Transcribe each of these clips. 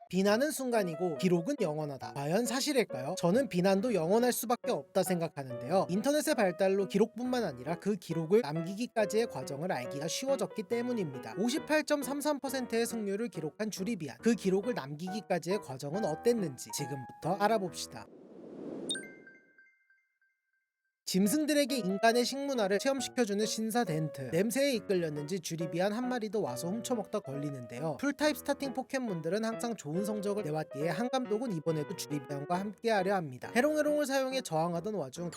비난은 순간이고 기록은 영원하다. 과연 사실일까요? 저는 비난도 영원할 수밖에 없다 생각하는데요. 인터넷의 발달로 기록뿐만 아니라 그 기록을 남기기까지의 과정을 알기가 쉬워졌기 때문입니다. 58.33%의 승률을 기록한 주리비안, 그 기록을 남기기까지의 과정은 어땠는지 지금부터 알아봅시다. 짐승들에게 인간의 식문화를 체험시켜주는 신사 덴트. 냄새에 이끌렸는지 주리비안 한 마리도 와서 훔쳐먹다 걸리는데요. 풀타입 스타팅 포켓몬들은 항상 좋은 성적을 내왔기에 한 감독은 이번에도 주리비안과 함께하려 합니다. 해롱해롱을 사용해 저항하던 와중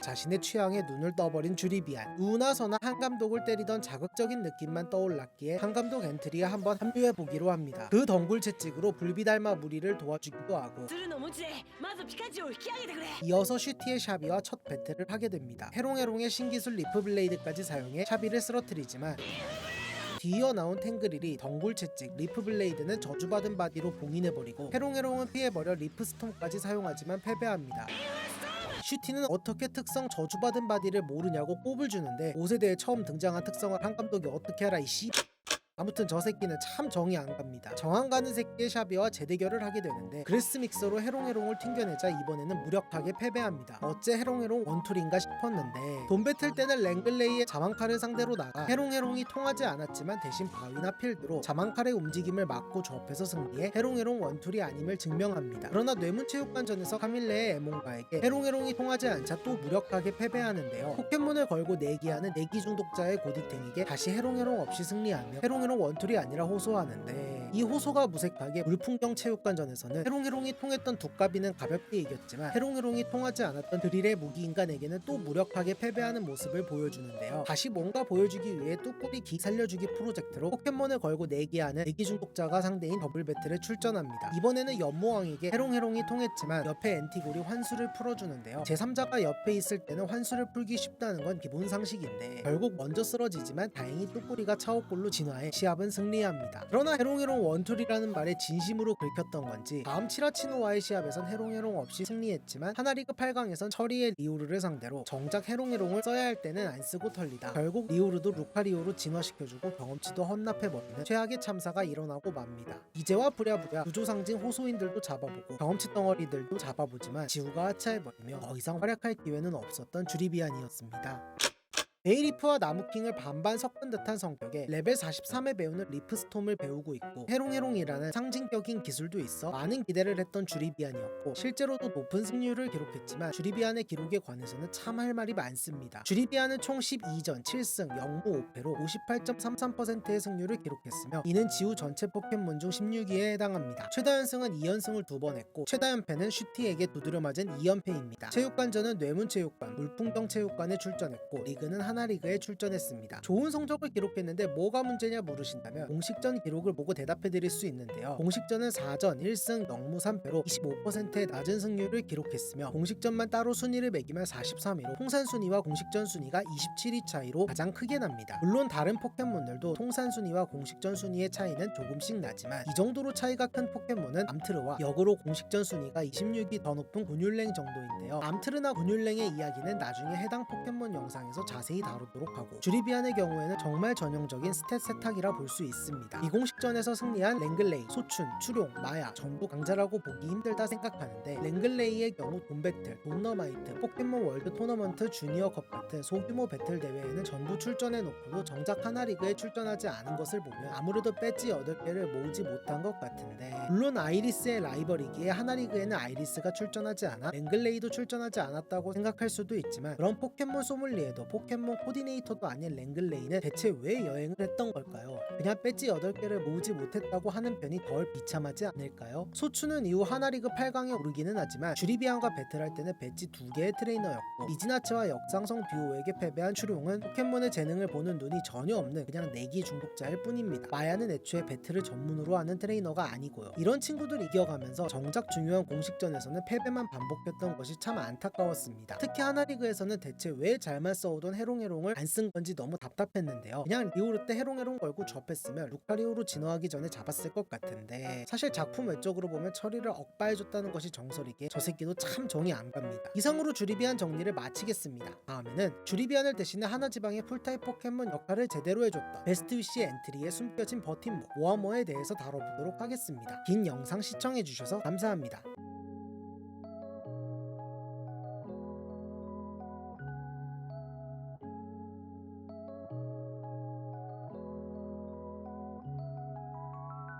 자신의 취향에 눈을 떠버린 주리비안. 우나서나 한 감독을 때리던 자극적인 느낌만 떠올랐기에 한 감독 엔트리에 한번 합류해보기로 합니다. 그 덩굴 채찍으로 불비달마 무리를 도와주기도 하고 이어서 슈티의 샤비와 첫 배틀을 하게 됩니다. 해롱해롱의 신기술 리프블레이드까지 사용해 샤비를 쓰러뜨리지만 뒤이어 나온 탱그릴이 덩굴 채찍, 리프블레이드는 저주받은 바디로 봉인해버리고 해롱해롱은 피해버려 리프스톰까지 사용하지만 패배합니다. 슈티는 어떻게 특성 저주받은 바디를 모르냐고 꼽을 주는데 5세대에 처음 등장한 특성을 한 감독이 어떻게 알아 이씨. 아무튼 저 새끼는 참 정이 안 갑니다. 정안 가는 새끼의 샤비와 재대결을 하게 되는데 그레스 믹서로 해롱해롱을 튕겨내자 이번에는 무력하게 패배합니다. 어째 해롱해롱 원툴인가 싶었는데 돈 뱉을 때는 랭글레이의 자망칼을 상대로 나가 해롱해롱이 통하지 않았지만 대신 바위나 필드로 자망칼의 움직임을 막고 접해서 승리해 해롱해롱 원툴이 아님을 증명합니다. 그러나 뇌문체육관전에서 카밀레의 에몬가에게 해롱해롱이 통하지 않자 또 무력하게 패배하는데요. 포켓몬을 걸고 내기하는 내기 중독자의 고딕탱에게 다시 해롱해롱 없이 승리하며 해롱해롱 원툴이 아니라 호소하는데 이 호소가 무색하게 물풍경 체육관전에서는 해롱해롱이 통했던 두꺼비는 가볍게 이겼지만 해롱해롱이 통하지 않았던 드릴의 무기인간에게는 또 무력하게 패배하는 모습을 보여주는데요. 다시 뭔가 보여주기 위해 뚜꾸리 기 살려주기 프로젝트로 포켓몬을 걸고 내기하는 내기 중독자가 상대인 더블 배틀에 출전합니다. 이번에는 연모왕에게 해롱해롱이 통했지만 옆에 엔티골이 환수를 풀어주는데요. 제3자가 옆에 있을 때는 환수를 풀기 쉽다는 건 기본 상식인데 결국 먼저 쓰러지지만 다행히 뚜꾸리가 차오골로 진화해 시합은 승리합니다. 그러나 해롱해롱 원툴이라는 말에 진심으로 긁혔던 건지 다음 치라치노와의 시합에선 해롱해롱 없이 승리했지만 하나리그 8강에선 처리의 리우르를 상대로 정작 해롱해롱을 써야 할 때는 안 쓰고 털리다 결국 리우르도 루카리오로 진화시켜주고 경험치도 헌납해버리는 최악의 참사가 일어나고 맙니다. 이제와 부랴부랴 구조 상징 호소인들도 잡아보고 경험치 덩어리들도 잡아보지만 지우가 하차해버리며 더 이상 활약할 기회는 없었던 주리비안이었습니다. 베이리프와 나무킹을 반반 섞은 듯한 성격에 레벨 43에 배우는 리프스톰을 배우고 있고 해롱해롱이라는 상징적인 기술도 있어 많은 기대를 했던 주리비안이었고 실제로도 높은 승률을 기록했지만 주리비안의 기록에 관해서는 참 할 말이 많습니다. 주리비안은 총 12전 7승 0무 5패로 58.33%의 승률을 기록했으며 이는 지우 전체 포켓몬 중 16위에 해당합니다. 최다 연승은 2연승을 2번 했고 최다 연패는 슈티에게 두드려 맞은 2연패입니다. 체육관전은 뇌문체육관, 물풍경체육관에 출전했고 리그는 하나리그에 출전했습니다. 좋은 성적을 기록했는데 뭐가 문제냐 물으신다면 공식전 기록을 보고 대답해드릴 수 있는데요. 공식전은 4전 1승 0무 3패로 25%의 낮은 승률을 기록했으며 공식전만 따로 순위를 매기면 43위로 통산 순위와 공식전 순위가 27위 차이로 가장 크게 납니다. 물론 다른 포켓몬들도 통산 순위와 공식전 순위의 차이는 조금씩 나지만 이 정도로 차이가 큰 포켓몬은 암트르와 역으로 공식전 순위가 26위 더 높은 곤율랭 정도인데요. 암트르나 곤율랭의 이야기는 나중에 해당 포켓몬 영상에서 자세히 다루도록 하고 주리비안의 경우에는 정말 전형적인 스탯 세탁이라 볼 수 있습니다. 이 공식전에서 승리한 랭글레이, 소춘, 추룡, 마야 전부 강자라고 보기 힘들다 생각하는데 랭글레이의 경우 돈배틀, 돈너마이트, 포켓몬 월드 토너먼트 주니어 컵 같은 소규모 배틀 대회에는 전부 출전해놓고도 정작 하나리그에 출전하지 않은 것을 보면 아무래도 배지 8개를 모으지 못한 것 같은데 물론 아이리스의 라이벌이기에 하나리그에는 아이리스가 출전하지 않아 랭글레이도 출전하지 않았다고 생각할 수도 있지만 그런 포켓몬 소믈리에도 포켓몬 코디네이터도 아닌 랭글레이는 대체 왜 여행을 했던 걸까요? 그냥 배지 8개를 모으지 못했다고 하는 편이 덜 비참하지 않을까요? 소추는 이후 하나리그 8강에 오르기는 하지만 주리비안과 배틀할 때는 배지 2개의 트레이너였고 이지나츠와 역상성 듀오에게 패배한 추룡은 포켓몬의 재능을 보는 눈이 전혀 없는 그냥 내기 중독자일 뿐입니다. 마야는 애초에 배틀을 전문으로 하는 트레이너가 아니고요. 이런 친구들 이겨가면서 정작 중요한 공식전에서는 패배만 반복했던 것이 참 안타까웠습니다. 특히 하나리그에서는 대체 왜 잘만 싸우던 해롱 해롱해롱을 안 쓴 건지 너무 답답했는데요. 그냥 리오르 때 해롱해롱 걸고 접했으면 루카리오로 진화하기 전에 잡았을 것 같은데, 사실 작품 외적으로 보면 처리를 억바해줬다는 것이 정설이기에 저 새끼도 참 정이 안 갑니다. 이상으로 주리비안 정리를 마치겠습니다. 다음에는 주리비안을 대신해 하나지방의 풀타입 포켓몬 역할을 제대로 해줬던 베스트 위시 엔트리에 숨겨진 버팀목 모아모에 대해서 다뤄보도록 하겠습니다. 긴 영상 시청해주셔서 감사합니다.